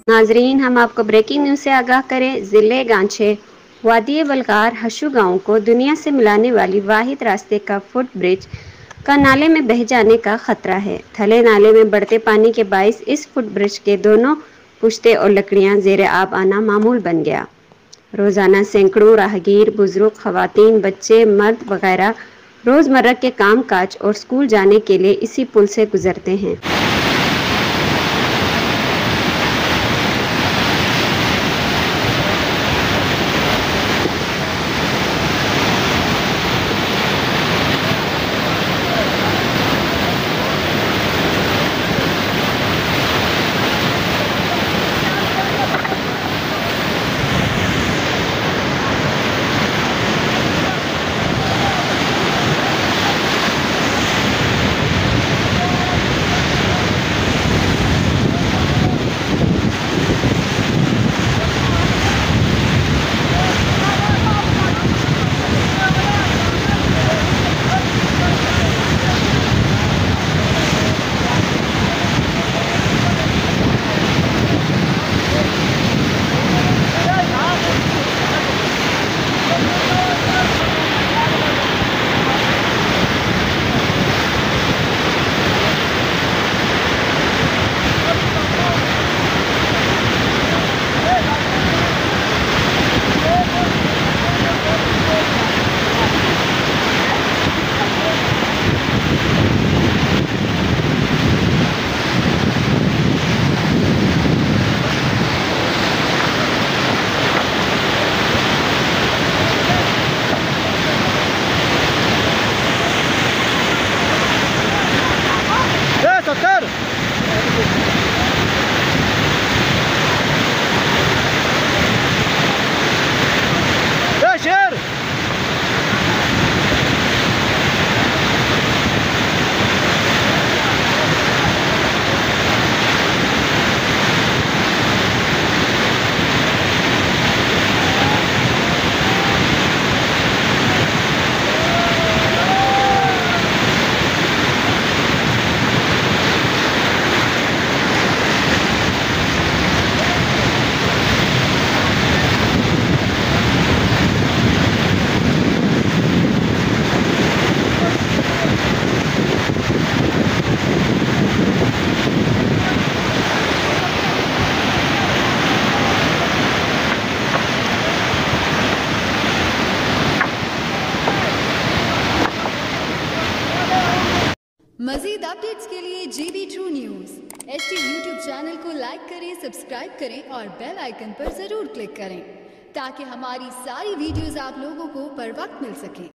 नाजरीन, हम आपको ब्रेकिंग न्यूज से आगाह करें। जिले गांछे वादी बलकार हशु गांव को दुनिया से मिलाने वाली वाहिद रास्ते का फुट ब्रिज का नाले में बह जाने का खतरा है। थले नाले में बढ़ते पानी के बायस इस फुट ब्रिज के दोनों पुश्ते और लकड़ियां जेर आब आना मामूल बन गया। रोजाना सैकड़ों राहगीर, बुजुर्ग, खवातीन, बच्चे, मर्द वगैरह रोजमर्रा के काम काज और स्कूल जाने के लिए इसी पुल से गुजरते हैं। मज़ीद अपडेट्स के लिए GB True News HT YouTube channel को लाइक करें, सब्सक्राइब करें और बेल आइकन पर ज़रूर क्लिक करें ताकि हमारी सारी वीडियोस आप लोगों को बर वक्त मिल सकें।